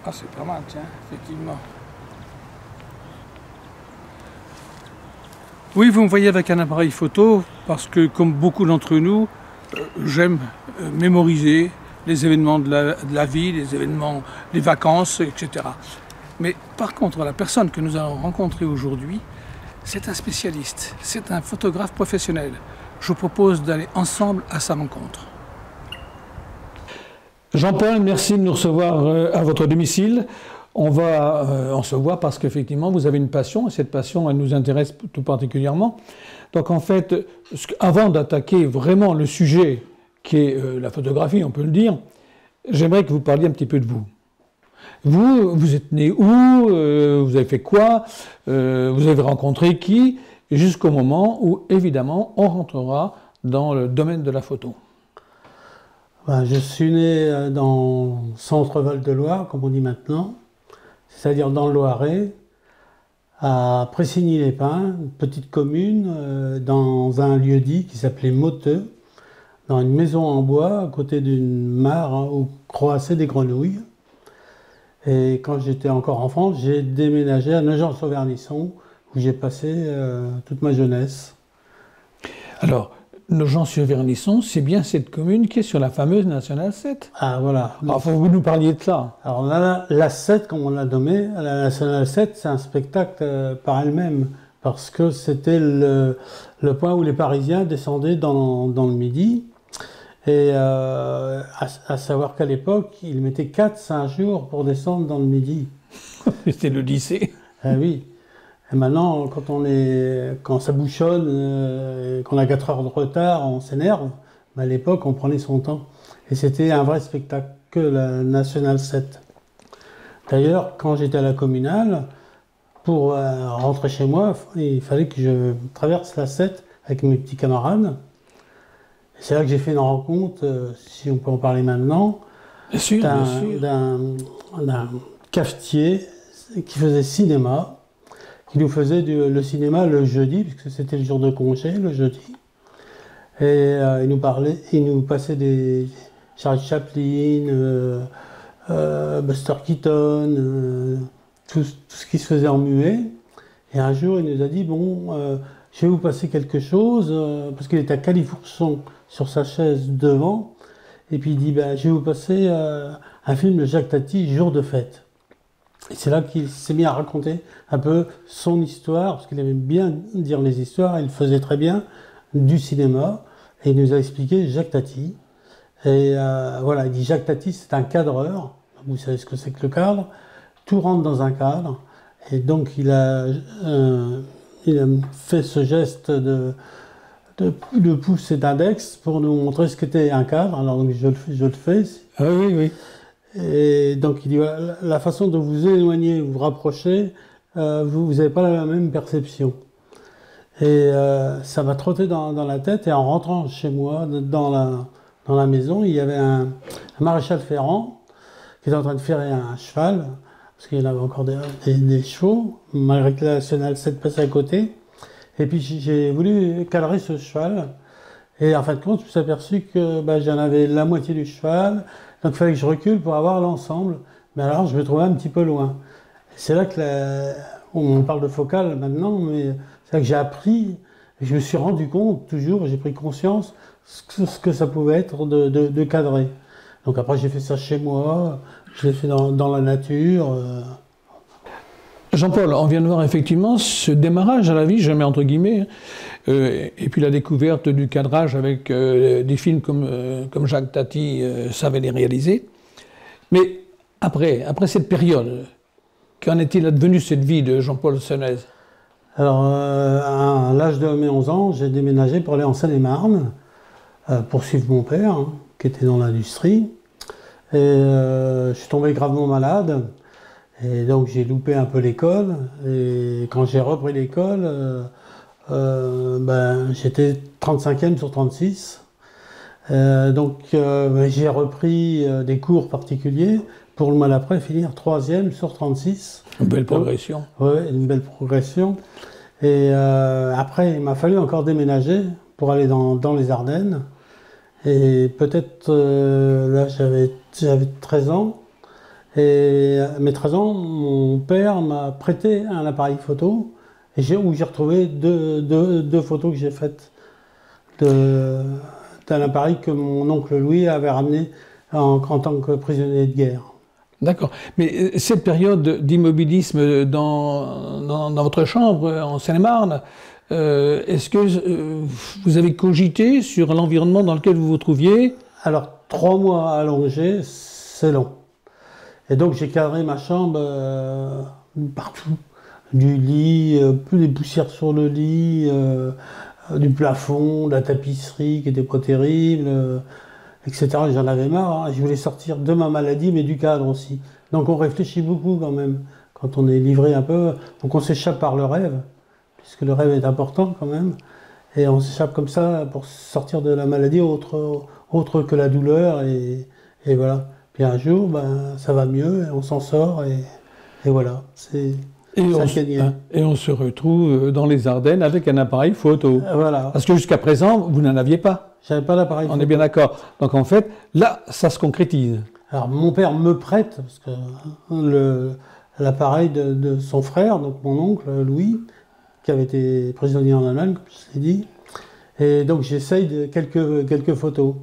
Ah, c'est pas mal, tiens, effectivement. Oui, vous me voyez avec un appareil photo parce que, comme beaucoup d'entre nous, j'aime mémoriser les événements de la vie, les événements, les vacances, etc. Mais par contre, la personne que nous allons rencontrer aujourd'hui, c'est un spécialiste, c'est un photographe professionnel. Je vous propose d'aller ensemble à sa rencontre. Jean-Paul, merci de nous recevoir à votre domicile. On se voit parce qu'effectivement, vous avez une passion, et cette passion, elle nous intéresse tout particulièrement. Donc en fait, avant d'attaquer vraiment le sujet qui est la photographie, on peut le dire, j'aimerais que vous parliez un petit peu de vous. Vous êtes né où, vous avez fait quoi, vous avez rencontré qui, jusqu'au moment où, évidemment, on rentrera dans le domaine de la photo. Ben, je suis né dans Centre-Val de Loire, comme on dit maintenant, c'est-à-dire dans le Loiret, à Pressigny-les-Pins, une petite commune, dans un lieu-dit qui s'appelait Motteux, dans une maison en bois, à côté d'une mare où croassaient des grenouilles. Et quand j'étais encore enfant, j'ai déménagé à Nogent-sur-Vernisson, où j'ai passé toute ma jeunesse. Alors, Nogent-sur-Vernisson, c'est bien cette commune qui est sur la fameuse Nationale 7. Ah voilà. Alors, faut que vous nous parliez de ça. Alors la 7, comme on l'a nommé, la Nationale 7, c'est un spectacle par elle-même, parce que c'était le point où les Parisiens descendaient dans le Midi. Et à savoir qu'à l'époque, ils mettaient 4-5 jours pour descendre dans le Midi. C'était le lycée. Ah oui. Et maintenant, quand ça bouchonne, qu'on a 4 heures de retard, on s'énerve. Mais à l'époque, on prenait son temps. Et c'était un vrai spectacle, que la Nationale 7. D'ailleurs, quand j'étais à la communale, pour rentrer chez moi, il fallait que je traverse la 7 avec mes petits camarades. C'est là que j'ai fait une rencontre, si on peut en parler maintenant, d'un cafetier qui faisait cinéma, qui nous faisait le cinéma le jeudi, puisque c'était le jour de congé, le jeudi. Et il nous passait des Charlie Chaplin, Buster Keaton, tout ce qui se faisait en muet. Et un jour, il nous a dit, bon, je vais vous passer quelque chose, parce qu'il était à Califourchon sur sa chaise devant. Et puis il dit, ben, je vais vous passer un film de Jacques Tati, Jour de fête. Et c'est là qu'il s'est mis à raconter un peu son histoire, parce qu'il aimait bien dire les histoires, il faisait très bien du cinéma, et il nous a expliqué Jacques Tati. Et voilà, il dit Jacques Tati, c'est un cadreur, vous savez ce que c'est que le cadre, tout rentre dans un cadre, et donc il a fait ce geste de pouce et d'index pour nous montrer ce qu'était un cadre, alors donc je le fais. Ah oui, oui. Et donc il dit, voilà, la façon de vous éloigner, vous rapprocher, vous n'avez pas la même perception. Et ça m'a trotté dans la tête, et en rentrant chez moi, dans la maison, il y avait un maréchal Ferrand qui était en train de ferrer un cheval, parce qu'il y en avait encore des chevaux, malgré que la Nationale 7 passait à côté. Et puis j'ai voulu cadrer ce cheval, et en fin de compte, je me suis aperçu que j'en avais la moitié du cheval, donc il fallait que je recule pour avoir l'ensemble. Mais alors, je me trouvais un petit peu loin. C'est là que on parle de focale maintenant, mais c'est là que j'ai appris, et je me suis rendu compte, toujours, j'ai pris conscience ce que ça pouvait être de cadrer. Donc après, j'ai fait ça chez moi, je l'ai fait dans la nature. Jean-Paul, on vient de voir effectivement ce démarrage à la vie, je mets entre guillemets, et puis la découverte du cadrage avec des films comme Jacques Tati savait les réaliser. Mais après cette période, qu'en est-il advenu cette vie de Jean-Paul Senez? Alors, à l'âge de mes 11 ans, j'ai déménagé pour aller en Seine-et-Marne, pour suivre mon père, qui était dans l'industrie. Et je suis tombé gravement malade. Et donc j'ai loupé un peu l'école, et quand j'ai repris l'école, j'étais 35e sur 36. Donc j'ai repris des cours particuliers pour le mois d'après finir 3e sur 36. Une belle progression. Oui, une belle progression. Et après, il m'a fallu encore déménager pour aller dans les Ardennes. Et peut-être, là, j'avais 13 ans. Et à mes 13 ans, mon père m'a prêté un appareil photo où j'ai retrouvé deux photos que j'ai faites d'un appareil que mon oncle Louis avait ramené en tant que prisonnier de guerre. D'accord. Mais cette période d'immobilisme dans votre chambre en Seine-et-Marne, est-ce que vous avez cogité sur l'environnement dans lequel vous vous trouviez? Alors, 3 mois allongés, c'est long. Et donc, j'ai cadré ma chambre partout. Du lit, des poussières sur le lit, du plafond, de la tapisserie qui n'était pas terrible, etc. J'en avais marre. Hein. Je voulais sortir de ma maladie, mais du cadre aussi. Donc, on réfléchit beaucoup quand même, quand on est livré un peu. Donc, on s'échappe par le rêve, puisque le rêve est important quand même. Et on s'échappe comme ça pour sortir de la maladie autre que la douleur. Et voilà. Puis un jour, ça va mieux, et on s'en sort, et voilà. Et on se retrouve dans les Ardennes avec un appareil photo. Voilà. Parce que jusqu'à présent, vous n'en aviez pas. J'avais pas d'appareil photo. On est bien d'accord. Donc en fait, là, ça se concrétise. Alors mon père me prête, parce que l'appareil de son frère, donc mon oncle Louis, qui avait été prisonnier en Allemagne, comme je l'ai dit. Et donc j'essaye de quelques photos.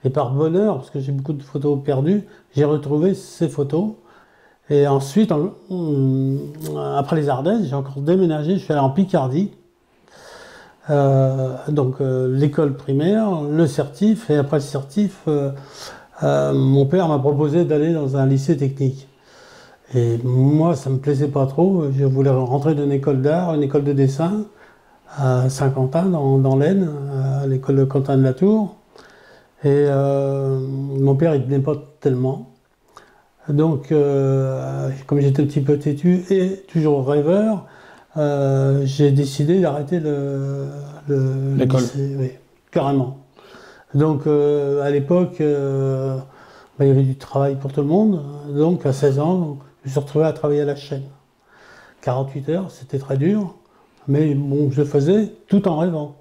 Et par bonheur, parce que j'ai beaucoup de photos perdues, j'ai retrouvé ces photos. Et ensuite, après les Ardennes, j'ai encore déménagé, je suis allé en Picardie. Donc l'école primaire, le certif, et après le certif, mon père m'a proposé d'aller dans un lycée technique. Et moi, ça me plaisait pas trop, je voulais rentrer dans une école d'art, une école de dessin, à Saint-Quentin, dans l'Aisne, à l'école de Quentin de la Tour. Et mon père, il ne tenait pas tellement. Donc, comme j'étais un petit peu têtu et toujours rêveur, j'ai décidé d'arrêter l'école. Oui, carrément. Donc, à l'époque, il y avait du travail pour tout le monde. Donc, à 16 ans, je me suis retrouvé à travailler à la chaîne. 48 heures, c'était très dur. Mais bon, je le faisais tout en rêvant.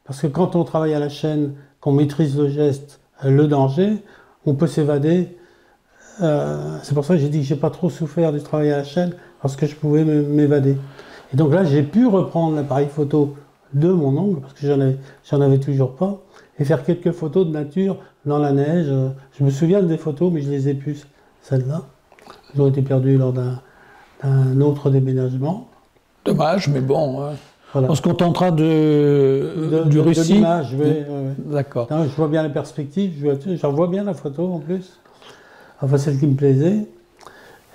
Parce que quand on travaille à la chaîne, qu'on maîtrise le geste, le danger, on peut s'évader. C'est pour ça que j'ai dit que j'ai pas trop souffert du travail à la chaîne, parce que je pouvais m'évader. Et donc là, j'ai pu reprendre l'appareil photo de mon oncle, parce que j'en avais toujours pas, et faire quelques photos de nature dans la neige. Je me souviens des photos, mais je les ai plus, celles-là. Elles ont été perdues lors d'un autre déménagement. Dommage, mais bon... Voilà. On se contentera du récit. De l'image, oui. D'accord. Je vois bien la perspective, j'en vois bien la photo en plus. Enfin, celle qui me plaisait.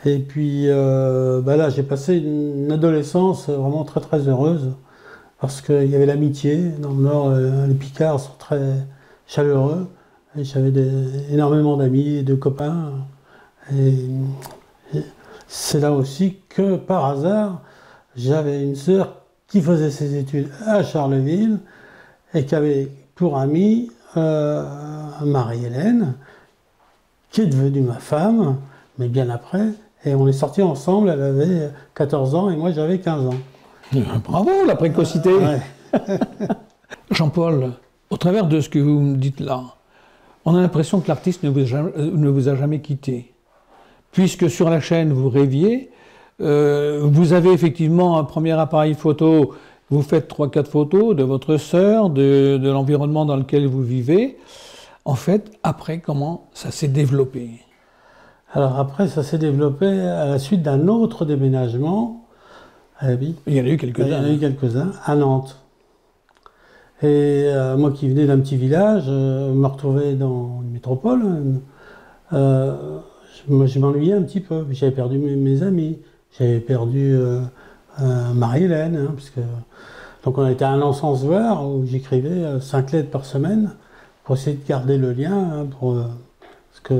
Et puis là, j'ai passé une adolescence vraiment très très heureuse. Parce qu'il y avait l'amitié. Dans le Nord, les Picards sont très chaleureux. Et j'avais énormément d'amis et de copains. Et c'est là aussi que, par hasard, j'avais une sœur qui faisait ses études à Charleville et qui avait pour amie Marie-Hélène, qui est devenue ma femme, mais bien après, et on est sortis ensemble, elle avait 14 ans et moi j'avais 15 ans. Bravo, la précocité. Ouais. Jean-Paul, au travers de ce que vous me dites là, on a l'impression que l'artiste ne vous a jamais quitté. Puisque sur la chaîne, vous rêviez, vous avez effectivement un premier appareil photo, vous faites 3-4 photos de votre sœur, de l'environnement dans lequel vous vivez. En fait, après, comment ça s'est développé? Alors après, ça s'est développé à la suite d'un autre déménagement. Il y en a eu quelques-uns. Il y en a eu quelques-uns, à Nantes. Et moi qui venais d'un petit village, me retrouvais dans une métropole, je m'ennuyais un petit peu. J'avais perdu mes amis. J'avais perdu Marie-Hélène, hein, donc on était à un an sans se voir, où j'écrivais 5 lettres par semaine pour essayer de garder le lien, hein, parce que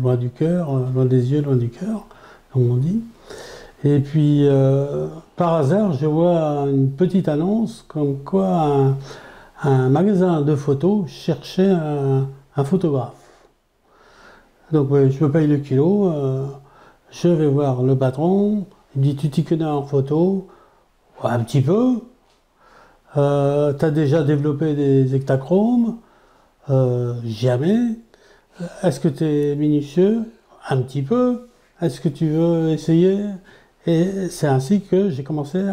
loin du cœur, loin des yeux, loin du cœur, comme on dit. Et puis, par hasard, je vois une petite annonce comme quoi un magasin de photos cherchait un photographe. Donc je me paye le kilo. je vais voir le patron, il me dit, tu t'y connais en photo? Ouais, un petit peu. Tu as déjà développé des hectachromes? Jamais. Est-ce que tu es minutieux? Un petit peu. Est-ce que tu veux essayer? Et c'est ainsi que j'ai commencé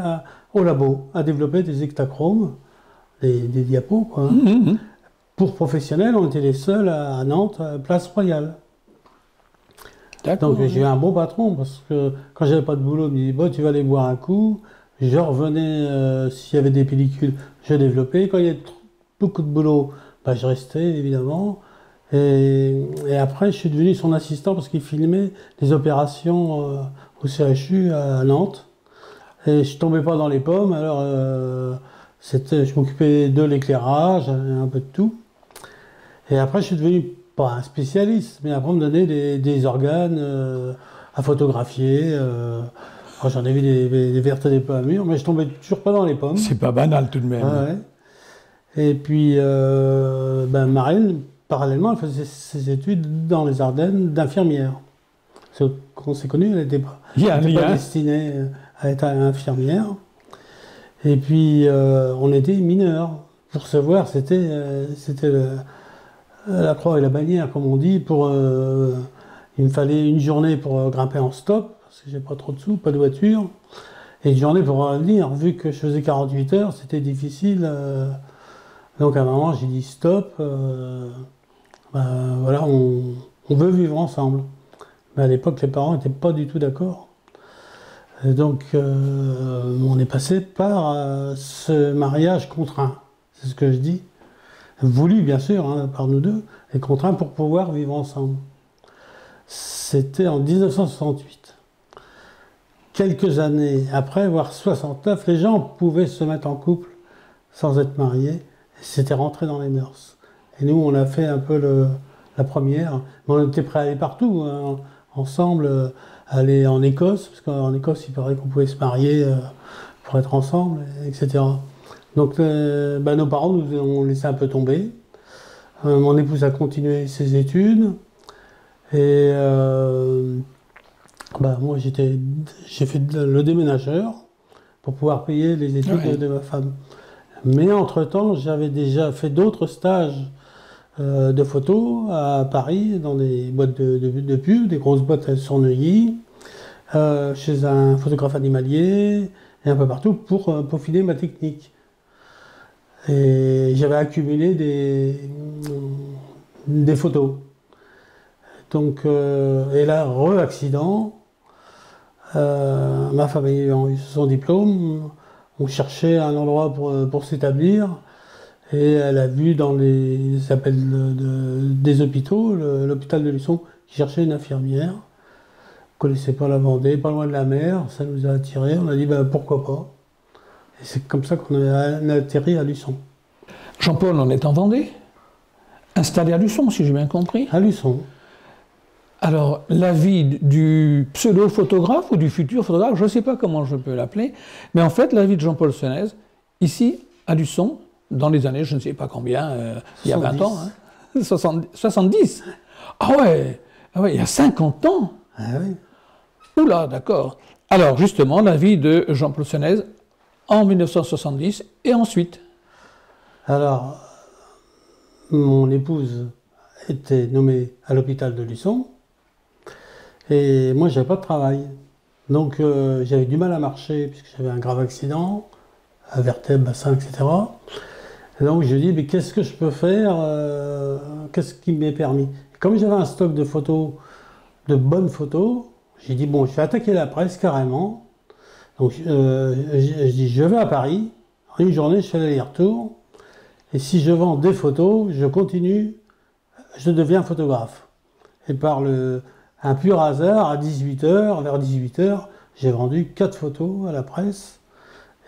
au labo à développer des hectachromes, des diapos, quoi. Pour professionnels, on était les seuls à Nantes, à Place Royale. Donc j'ai eu un bon patron parce que quand j'avais pas de boulot, il me dit bon, tu vas aller boire un coup. Je revenais s'il y avait des pellicules, je développais. Quand il y avait beaucoup de boulot, bah, je restais évidemment. Et après, je suis devenu son assistant parce qu'il filmait les opérations au CHU à Nantes. Et je tombais pas dans les pommes. Alors je m'occupais de l'éclairage, un peu de tout. Et après, je suis devenu pas un spécialiste, mais après on me donnait des organes à photographier. J'en ai vu des vertes et des pas mûres, mais je tombais toujours pas dans les pommes. C'est pas banal tout de même. Ouais. Et puis, Marine, parallèlement, elle faisait ses études dans les Ardennes d'infirmière. Quand on s'est connus, elle n'était pas destinée à être infirmière. Et puis, on était mineurs. Pour se voir, c'était la croix et la bannière, comme on dit. Il me fallait une journée pour grimper en stop, parce que j'ai pas trop de sous, pas de voiture. Et une journée pour revenir, vu que je faisais 48 heures, c'était difficile. Donc à un moment, j'ai dit stop. Voilà, on veut vivre ensemble. Mais à l'époque, les parents n'étaient pas du tout d'accord. Donc on est passé par ce mariage contraint. C'est ce que je dis. Voulu, bien sûr, hein, par nous deux, et contraint pour pouvoir vivre ensemble. C'était en 1968. Quelques années après, voire 69, les gens pouvaient se mettre en couple sans être mariés. C'était rentré dans les mœurs. Et nous, on a fait un peu la première. Mais on était prêts à aller partout, hein, ensemble, aller en Écosse, parce qu'en Écosse, il paraît qu'on pouvait se marier pour être ensemble, etc. Donc nos parents nous ont laissé un peu tomber. Mon épouse a continué ses études. Et moi, j'ai fait le déménageur pour pouvoir payer les études de ma femme. Mais entre-temps, j'avais déjà fait d'autres stages de photos à Paris, dans des boîtes de pub, des grosses boîtes sur Neuilly, chez un photographe animalier, et un peu partout pour peaufiner ma technique. Et j'avais accumulé des photos. Donc, et là, re-accident. Ma femme a eu son diplôme. On cherchait un endroit pour s'établir. Et elle a vu dans les appels des hôpitaux, l'hôpital de Luçon, qui cherchait une infirmière. On ne connaissait pas la Vendée, pas loin de la mer. Ça nous a attirés. On a dit pourquoi pas. Et c'est comme ça qu'on a atterri à Luçon. Jean-Paul, on est en Vendée, installé à Luçon, si j'ai bien compris. À Luçon. Alors, la vie du pseudo-photographe ou du futur photographe, je ne sais pas comment je peux l'appeler, mais en fait, la vie de Jean-Paul Senez, ici, à Luçon, dans les années, je ne sais pas combien, il y a 20 ans, hein, 70. Ah ouais, il y a 50 ans. Ah oui. Oula, d'accord. Alors, justement, la vie de Jean-Paul Senez en 1970 et ensuite. Alors, mon épouse était nommée à l'hôpital de Luçon et moi, j'avais pas de travail. Donc, j'avais du mal à marcher puisque j'avais un grave accident, à vertèbre, bassin, etc. Et donc, je dis, mais qu'est-ce que je peux faire? Qu'est-ce qui m'est permis? Comme j'avais un stock de photos, de bonnes photos, j'ai dit, bon, je vais attaquer la presse carrément. Donc, je dis, je vais à Paris. En une journée, je fais l'aller-retour. Et si je vends des photos, je continue, je deviens photographe. Et par un pur hasard, à 18h, vers 18h, j'ai vendu 4 photos à la presse.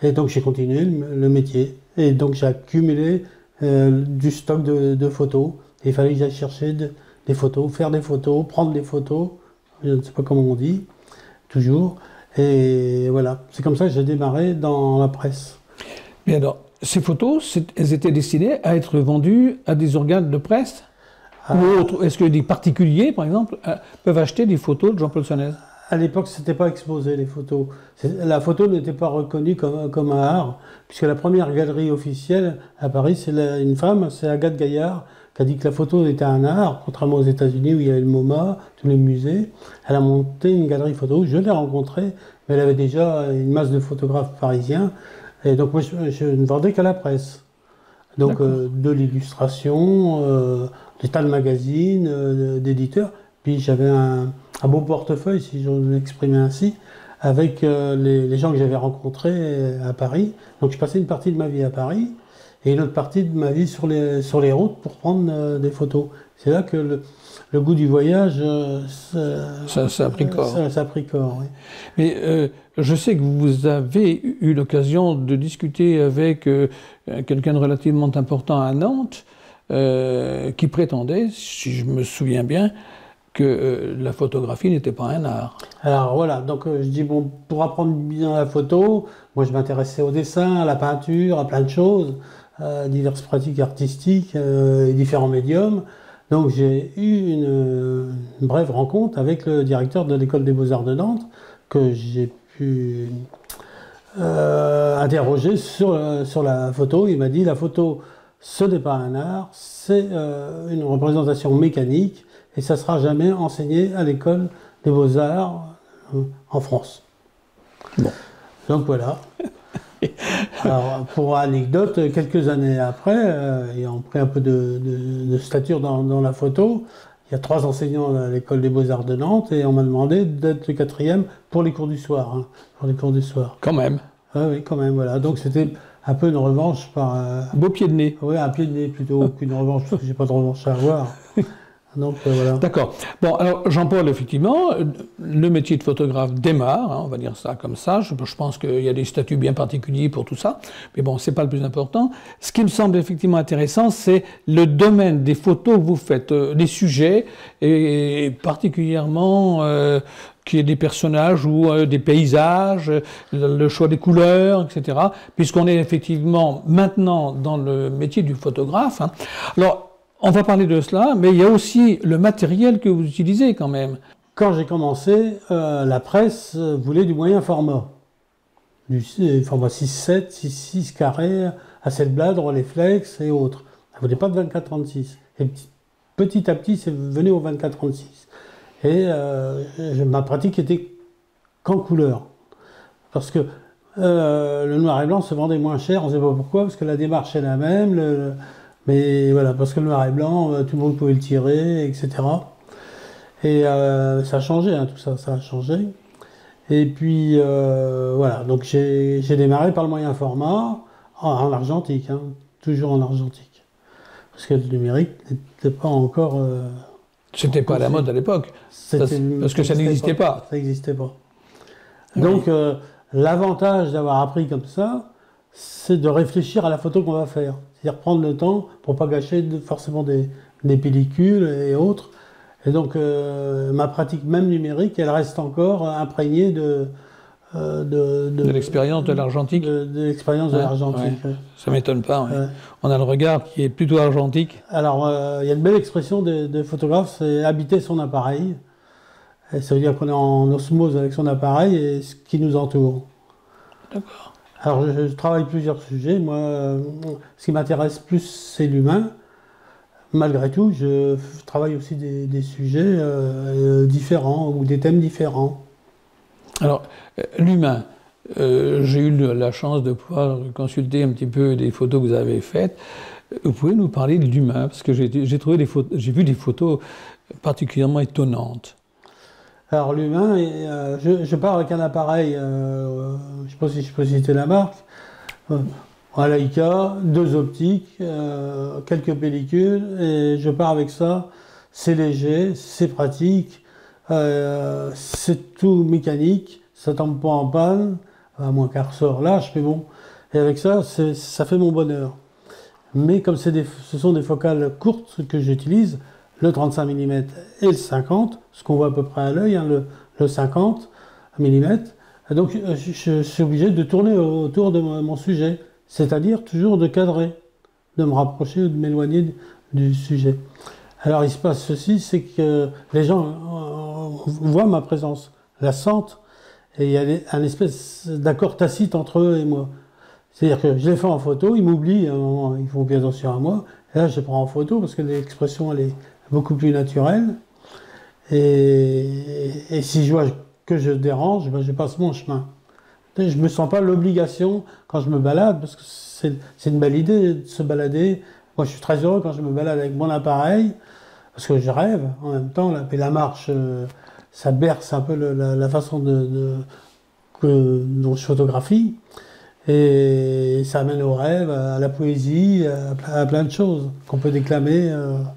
Et donc j'ai continué le métier. Et donc j'ai accumulé du stock de photos. Et il fallait que j'aille chercher des photos, faire des photos, prendre des photos. Je ne sais pas comment on dit, toujours. Et voilà, c'est comme ça que j'ai démarré dans la presse. Mais alors, ces photos, elles étaient destinées à être vendues à des organes de presse ou autres? Est-ce que des particuliers, par exemple, peuvent acheter des photos de Jean-Paul Senez? à l'époque, c'était pas exposé, les photos. La photo n'était pas reconnue comme un art, puisque la première galerie officielle à Paris, c'est une femme, c'est Agathe Gaillard, qui a dit que la photo était un art, contrairement aux États-Unis où il y avait le MoMA, tous les musées. Elle a monté une galerie photo, je l'ai rencontrée, mais elle avait déjà une masse de photographes parisiens, et donc moi, je ne vendais qu'à la presse. Donc de l'illustration, des tas de magazines, d'éditeurs. Puis j'avais un beau portefeuille, si j'ose m'exprimer ainsi, avec les gens que j'avais rencontrés à Paris. Donc je passais une partie de ma vie à Paris et une autre partie de ma vie sur les routes pour prendre des photos. C'est là que le goût du voyage, ça a pris corps. Ça a pris corps, oui. Mais je sais que vous avez eu l'occasion de discuter avec quelqu'un de relativement important à Nantes, qui prétendait, si je me souviens bien, que la photographie n'était pas un art. Alors voilà, donc je dis, bon, pour apprendre bien la photo, moi je m'intéressais au dessin, à la peinture, à plein de choses, diverses pratiques artistiques et différents médiums. Donc j'ai eu une brève rencontre avec le directeur de l'école des Beaux-Arts de Nantes, que j'ai pu interroger sur la photo. Il m'a dit, la photo, ce n'est pas un art, c'est une représentation mécanique, et ça ne sera jamais enseigné à l'école des Beaux-Arts en France. Bon. Donc voilà. Alors, pour anecdote, quelques années après, ayant pris un peu de stature dans la photo, il y a 3 enseignants à l'école des Beaux-Arts de Nantes, et on m'a demandé d'être le 4e pour les cours du soir. Hein, pour les cours du soir. Quand même. Ah oui, quand même, voilà. Donc c'était un peu une revanche par... Beau pied de nez. Oui, un pied de nez plutôt qu'une revanche, parce que j'ai pas de revanche à avoir. Donc voilà. D'accord. Bon, alors Jean-Paul, effectivement, le métier de photographe démarre, hein, on va dire ça comme ça. Je pense qu'il y a des statuts bien particuliers pour tout ça, mais bon, c'est pas le plus important. Ce qui me semble effectivement intéressant, c'est le domaine des photos que vous faites, les sujets, et particulièrement qu'il y ait des personnages ou des paysages, le choix des couleurs, etc. Puisqu'on est effectivement maintenant dans le métier du photographe. Hein. Alors, on va parler de cela, mais il y a aussi le matériel que vous utilisez quand même. Quand j'ai commencé, la presse voulait du moyen format. Du format 6.7, 6.6 carré, Hasselblad, Rolleiflex et autres. Elle ne voulait pas de 24-36. Et petit à petit, c'est venu au 24-36. Et ma pratique était qu'en couleur. Parce que le noir et blanc se vendait moins cher, on ne sait pas pourquoi, parce que la démarche est la même. Mais voilà, parce que le noir et blanc, tout le monde pouvait le tirer, etc. Et ça a changé, hein, tout ça, ça a changé. Et puis, voilà, donc j'ai démarré par le moyen format, en argentique, hein, toujours en argentique. Parce que le numérique n'était pas encore... C'était pas à la mode à l'époque, parce que ça n'existait pas. Ça n'existait pas. Oui. Donc, l'avantage d'avoir appris comme ça, c'est de réfléchir à la photo qu'on va faire. C'est-à-dire prendre le temps pour ne pas gâcher forcément des pellicules et autres. Et donc, ma pratique même numérique, elle reste encore imprégnée de l'expérience de l'argentique. De l'expérience de l'argentique. Ouais. Ça ne m'étonne pas. Ouais. On a le regard qui est plutôt argentique. Alors, il y a une belle expression de photographe, c'est habiter son appareil. Et ça veut dire qu'on est en osmose avec son appareil et ce qui nous entoure. D'accord. Alors, je travaille plusieurs sujets. Moi, ce qui m'intéresse plus, c'est l'humain. Malgré tout, je travaille aussi des sujets différents ou des thèmes différents. Alors, l'humain, j'ai eu la chance de pouvoir consulter un petit peu des photos que vous avez faites. Vous pouvez nous parler de l'humain, parce que j'ai vu des photos particulièrement étonnantes. Alors l'humain, je pars avec un appareil, je ne sais pas si je peux citer la marque, un Leica, 2 optiques, quelques pellicules, et je pars avec ça. C'est léger, c'est pratique, c'est tout mécanique, ça ne tombe pas en panne, à moins qu'un ressort lâche, mais bon. Et avec ça, ça fait mon bonheur. Mais comme ce sont des focales courtes que j'utilise, le 35 mm et le 50, ce qu'on voit à peu près à l'œil, hein, le 50 mm. Donc je suis obligé de tourner autour de mon sujet, c'est-à-dire toujours de cadrer, de me rapprocher ou de m'éloigner du sujet. Alors il se passe ceci, c'est que les gens voient ma présence. lassante, et il y a un espèce d'accord tacite entre eux et moi. C'est-à-dire que je les fais en photo, ils m'oublient, à un moment, ils font bien attention à moi, et là je les prends en photo parce que l'expression elle est beaucoup plus naturelle, et si je vois que je dérange, ben, je passe mon chemin. Je ne me sens pas l'obligation quand je me balade, parce que c'est une belle idée de se balader. Moi je suis très heureux quand je me balade avec mon appareil, parce que je rêve en même temps, et la marche, ça berce un peu la façon dont je photographie. Et ça amène au rêve, à la poésie, à plein de choses qu'on peut déclamer à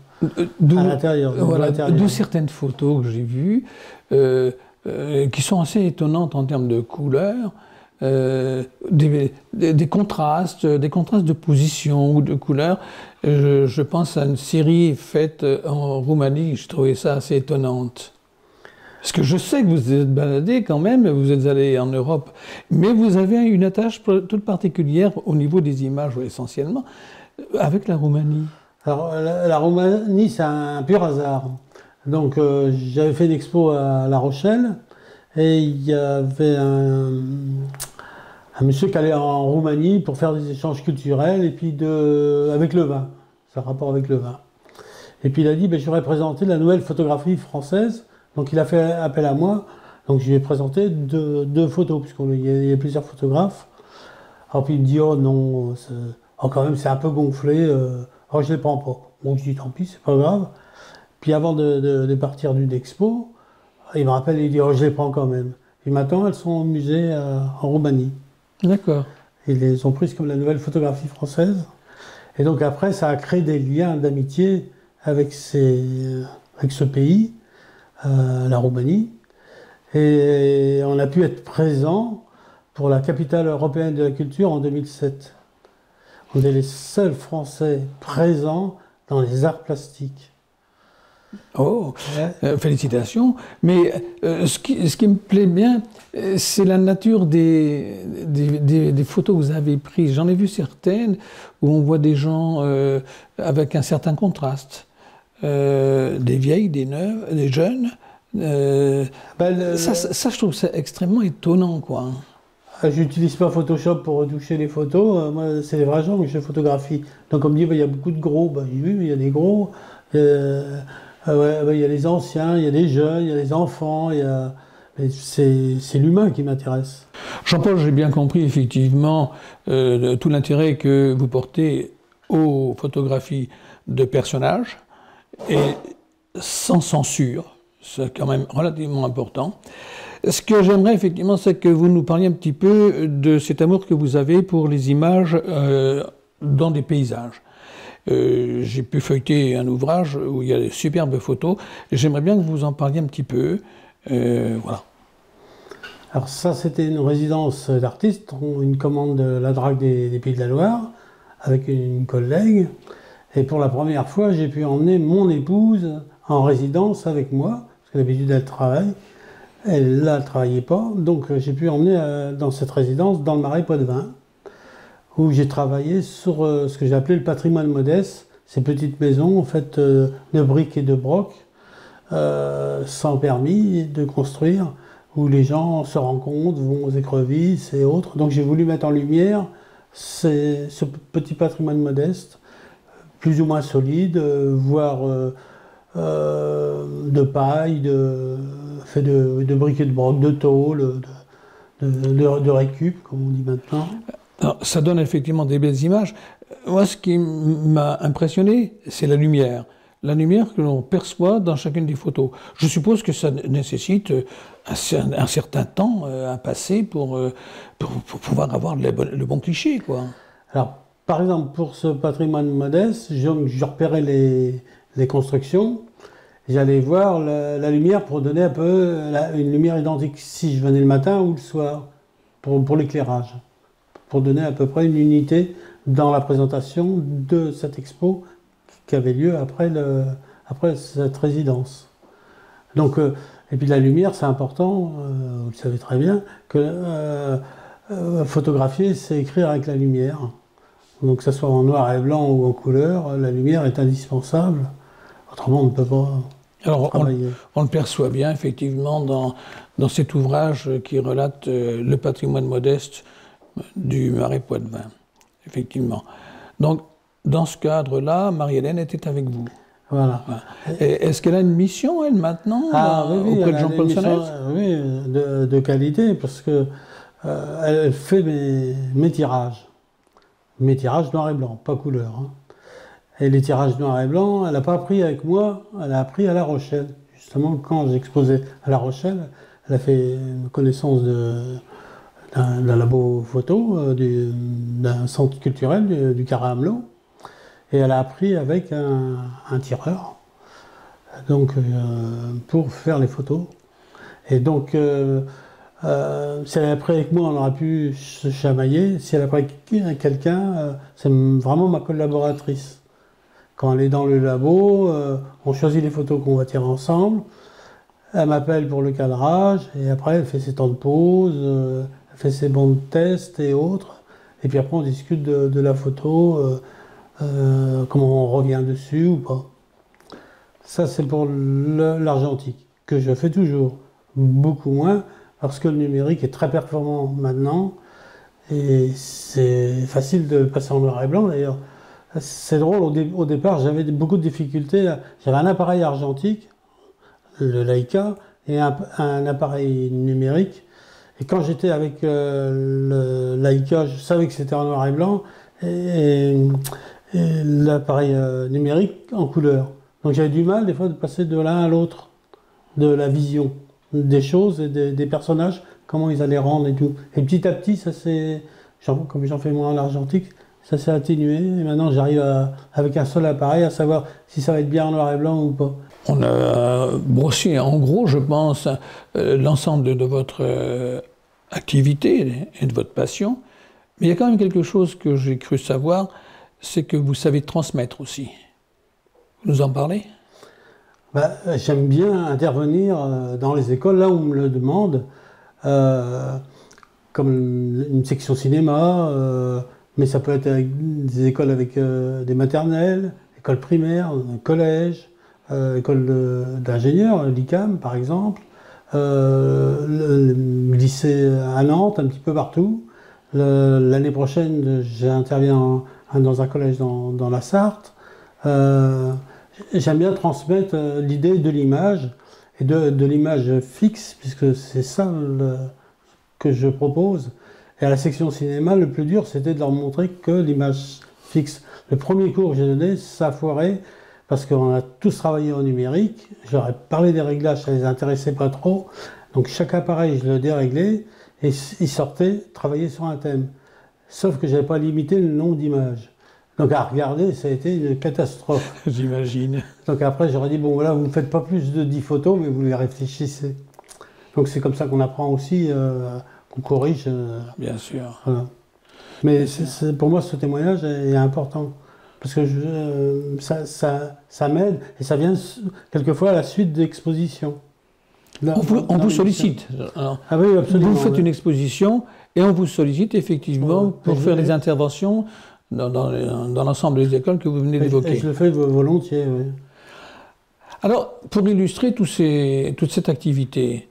l'intérieur. Voilà, d'où certaines photos que j'ai vues, qui sont assez étonnantes en termes de couleurs, des contrastes de position ou de couleurs. Je pense à une série faite en Roumanie, je trouvais ça assez étonnante. Parce que je sais que vous êtes baladé quand même, vous êtes allé en Europe, mais vous avez une attache toute particulière au niveau des images, essentiellement, avec la Roumanie. Alors, la Roumanie, c'est un pur hasard. Donc, j'avais fait une expo à La Rochelle, et il y avait un monsieur qui allait en Roumanie pour faire des échanges culturels, et puis avec le vin. C'est un rapport avec le vin. Et puis il a dit, ben, je vais présenter la nouvelle photographie française. Donc il a fait appel à moi, donc je lui ai présenté deux photos, puisqu'il y a plusieurs photographes. Alors puis il me dit, oh non, quand même c'est un peu gonflé, oh je les prends pas. Bon je dis, tant pis, c'est pas grave. Puis avant de partir d'une expo, il me rappelle, il dit, oh je les prends quand même. Et maintenant elles sont au musée en Roumanie. D'accord. Ils les ont prises comme la nouvelle photographie française. Et donc après ça a créé des liens d'amitié avec ce pays. La Roumanie, et on a pu être présent pour la capitale européenne de la culture en 2007. On est les seuls Français présents dans les arts plastiques. Oh, ouais. Félicitations. Mais ce qui me plaît bien, c'est la nature des photos que vous avez prises. J'en ai vu certaines où on voit des gens avec un certain contraste. Des vieilles, des neuves, des jeunes. Ça, je trouve ça extrêmement étonnant, quoi. J'utilise pas Photoshop pour retoucher les photos. Moi, c'est les vrais gens que je photographie. Donc, on me dit, il y a beaucoup de gros. Ben, oui, il y a des gros. Il y a les anciens, il y a des jeunes, il y a les enfants. C'est l'humain qui m'intéresse. Jean-Paul, j'ai bien compris, effectivement, tout l'intérêt que vous portez aux photographies de personnages. Et sans censure, c'est quand même relativement important. Ce que j'aimerais effectivement, c'est que vous nous parliez un petit peu de cet amour que vous avez pour les images dans des paysages. J'ai pu feuilleter un ouvrage où il y a de superbes photos. J'aimerais bien que vous en parliez un petit peu. Voilà. Alors ça, c'était une résidence d'artistes, une commande de la Drague des Pays de la Loire, avec une collègue. Et pour la première fois, j'ai pu emmener mon épouse en résidence avec moi, parce que d'habitude elle travaille. Elle là, elle ne travaillait pas, donc j'ai pu emmener dans cette résidence, dans le Marais Poitevin, où j'ai travaillé sur ce que j'ai appelé le patrimoine modeste, ces petites maisons en fait de briques et de brocs, sans permis de construire, où les gens se rencontrent, vont aux écrevisses et autres. Donc j'ai voulu mettre en lumière ce petit patrimoine modeste, plus ou moins solide, voire de paille, fait de briques et de broc, de tôle, de récup, comme on dit maintenant. Alors, ça donne effectivement des belles images. Moi, ce qui m'a impressionné, c'est la lumière. La lumière que l'on perçoit dans chacune des photos. Je suppose que ça nécessite un certain temps à passer pour pouvoir avoir le bon cliché, quoi. Alors, par exemple, pour ce patrimoine modeste, je repérais les constructions. J'allais voir la lumière pour donner un peu une lumière identique si je venais le matin ou le soir, pour l'éclairage. Pour donner à peu près une unité dans la présentation de cette expo qui avait lieu après cette résidence. Donc, et puis la lumière, c'est important, vous le savez très bien, que photographier, c'est écrire avec la lumière. Donc que ce soit en noir et blanc ou en couleur, la lumière est indispensable. Autrement, on ne peut pas... Alors, on le perçoit bien, effectivement, dans cet ouvrage qui relate le patrimoine modeste du Marais Poitevin, effectivement. Donc, dans ce cadre-là, Marie-Hélène était avec vous. Voilà. Est-ce qu'elle a une mission, elle, maintenant, oui, auprès de Jean-Paul Sonnez? Oui, de qualité, parce que elle fait mes tirages. Mes tirages noir et blanc, pas couleur. Hein. Et les tirages noir et blanc, elle n'a pas appris avec moi, elle a appris à La Rochelle. Justement, quand j'exposais à La Rochelle, elle a fait une connaissance d'un labo photo, d'un centre culturel du Carré Amelot. Et elle a appris avec un tireur, donc pour faire les photos. Et donc, si elle a appris avec moi, on aurait pu se chamailler. Si elle a appris avec quelqu'un, c'est vraiment ma collaboratrice. Quand elle est dans le labo, on choisit les photos qu'on va tirer ensemble. Elle m'appelle pour le cadrage, et après elle fait ses temps de pause, elle fait ses bons de test et autres. Et puis après on discute de la photo. Comment on revient dessus ou pas. Ça, c'est pour l'argentique, que je fais toujours. Beaucoup moins, parce que le numérique est très performant maintenant, et c'est facile de passer en noir et blanc, d'ailleurs. C'est drôle, au départ, j'avais beaucoup de difficultés. J'avais un appareil argentique, le Leica, et un appareil numérique. Et quand j'étais avec le Leica, je savais que c'était en noir et blanc, et l'appareil numérique en couleur. Donc j'avais du mal des fois de passer de l'un à l'autre, de la vision des choses et des personnages, comment ils allaient rendre et tout. Et petit à petit, ça s'est, comme j'en fais moins en argentique, ça s'est atténué. Et maintenant j'arrive avec un seul appareil à savoir si ça va être bien en noir et blanc ou pas. On a brossé en gros, je pense, l'ensemble de votre activité et de votre passion. Mais il y a quand même quelque chose que j'ai cru savoir, c'est que vous savez transmettre aussi. Vous nous en parlez? J'aime bien intervenir dans les écoles, là où on me le demande, comme une section cinéma, mais ça peut être avec des écoles avec des maternelles, écoles primaires, collèges, école d'ingénieurs, l'ICAM par exemple, le lycée à Nantes, un petit peu partout. L'année prochaine, j'interviens dans un collège dans la Sarthe. J'aime bien transmettre l'idée de l'image, et de l'image fixe, puisque c'est ça que je propose. Et à la section cinéma, le plus dur, c'était de leur montrer que l'image fixe. Le premier cours que j'ai donné, ça a foiré, parce qu'on a tous travaillé en numérique. Je leur ai parlé des réglages, ça les intéressait pas trop. Donc chaque appareil, je le déréglais, et ils sortaient travailler sur un thème. Sauf que je n'avais pas limité le nombre d'images. Donc à regarder, ça a été une catastrophe. J'imagine. Donc après, j'aurais dit, bon voilà, vous ne faites pas plus de 10 photos, mais vous les réfléchissez. Donc c'est comme ça qu'on apprend aussi, qu'on corrige. Bien sûr. Voilà. Mais pour moi, ce témoignage est important. Parce que ça m'aide, et ça vient quelquefois à la suite d'expositions. On vous sollicite. Alors, ah oui, absolument. Vous faites une exposition, et on vous sollicite effectivement pour faire des interventions dans l'ensemble des écoles que vous venez d'évoquer. Je le fais volontiers, oui. Alors, pour illustrer toute cette activité,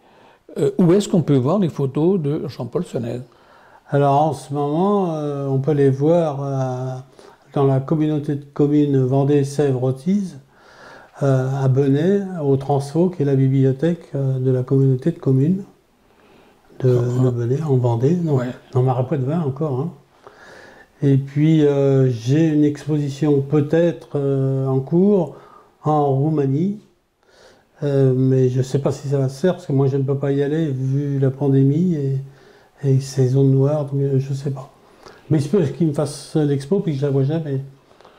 où est-ce qu'on peut voir les photos de Jean-Paul Sonnez? Alors, en ce moment, on peut les voir dans la communauté de communes Vendée-Sèvres-Otise, à Benay, au Transfo, qui est la bibliothèque de la communauté de communes de Benay, en Vendée, dans Marais Poitevin encore. Hein. Et puis j'ai une exposition peut-être en cours en Roumanie, mais je ne sais pas si ça va se faire, parce que moi je ne peux pas y aller vu la pandémie et ces zones noires, donc je ne sais pas. Mais il se peut qu'ils me fassent l'expo puis que je la vois jamais.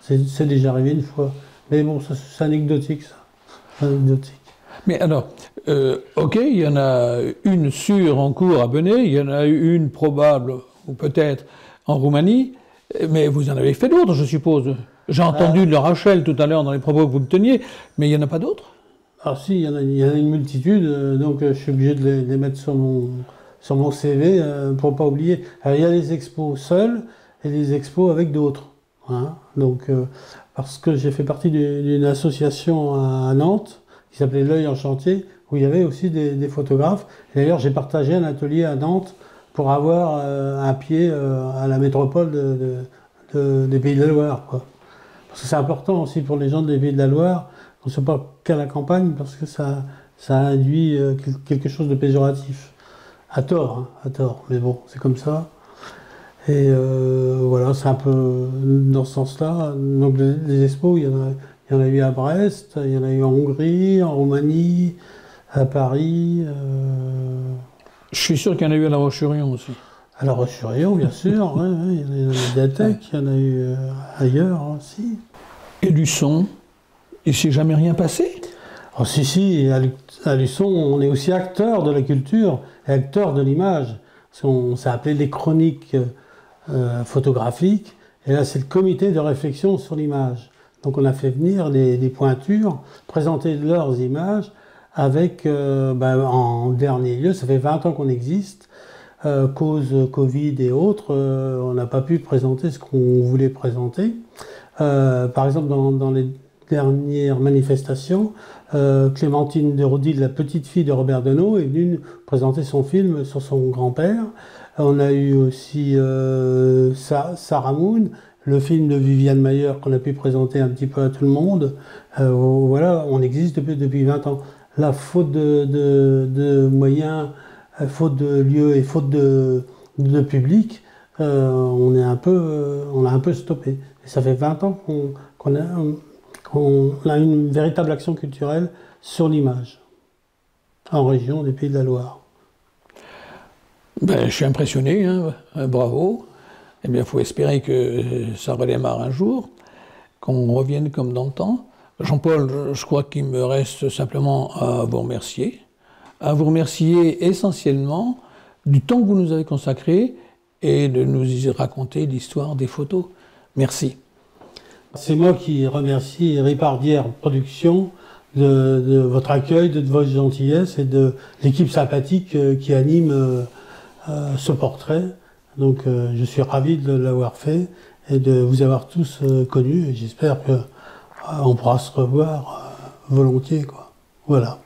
C'est déjà arrivé une fois. Mais bon, c'est anecdotique ça. Anecdotique. Mais alors, ok, il y en a une sûre en cours à Benay, il y en a une probable, ou peut-être, en Roumanie, mais vous en avez fait d'autres, je suppose. J'ai entendu de La Rochelle tout à l'heure dans les propos que vous me teniez, mais il n'y en a pas d'autres? Alors si, il y en a une multitude, donc je suis obligé de les mettre sur mon CV pour ne pas oublier. Alors, il y a les expos seuls et les expos avec d'autres. Hein. Donc, parce que j'ai fait partie d'une association à Nantes qui s'appelait L'œil en chantier, où il y avait aussi des photographes. D'ailleurs, j'ai partagé un atelier à Nantes pour avoir un pied à la métropole des Pays de la Loire, quoi. Parce que c'est important aussi pour les gens des Pays de la Loire, on ne soit pas qu'à la campagne, parce que ça induit quelque chose de péjoratif. À tort, hein, à tort, mais bon, c'est comme ça. Et voilà, c'est un peu dans ce sens-là. Donc les expos, il y en a eu à Brest, il y en a eu en Hongrie, en Roumanie, à Paris. Je suis sûr qu'il y en a eu à La Roche-sur-Yon aussi. À La Roche-sur-Yon, bien sûr, ouais, il y en a eu à la Médiathèque, il y en a eu ailleurs aussi. Et Luçon, il ne s'est jamais rien passé? Oh, si, à Luçon, on est aussi acteur de la culture et acteur de l'image. On s'est appelé les chroniques photographiques, et là c'est le comité de réflexion sur l'image. Donc on a fait venir des pointures, présenter leurs images, avec, en dernier lieu, ça fait 20 ans qu'on existe, cause Covid et autres, on n'a pas pu présenter ce qu'on voulait présenter. Par exemple, dans les dernières manifestations, Clémentine Desrodilles, la petite fille de Robert Deneau, est venue présenter son film sur son grand-père. On a eu aussi Sarah Moon, le film de Viviane Mayer qu'on a pu présenter un petit peu à tout le monde. Voilà, on existe depuis 20 ans. La faute de moyens, faute de lieux et faute de public, on a un peu stoppé. Et ça fait 20 ans qu'on a une véritable action culturelle sur l'image, en région des Pays de la Loire. Ben, je suis impressionné, hein, bravo. Eh bien, il faut espérer que ça redémarre un jour, qu'on revienne comme dans le temps. Jean-Paul, je crois qu'il me reste simplement à vous remercier. À vous remercier essentiellement du temps que vous nous avez consacré et de nous y raconter l'histoire des photos. Merci. C'est moi qui remercie Ripardière Productions de votre accueil, de votre gentillesse et de l'équipe sympathique qui anime ce portrait. Donc je suis ravi de l'avoir fait et de vous avoir tous connus, et j'espère qu'on pourra se revoir volontiers, quoi. Voilà.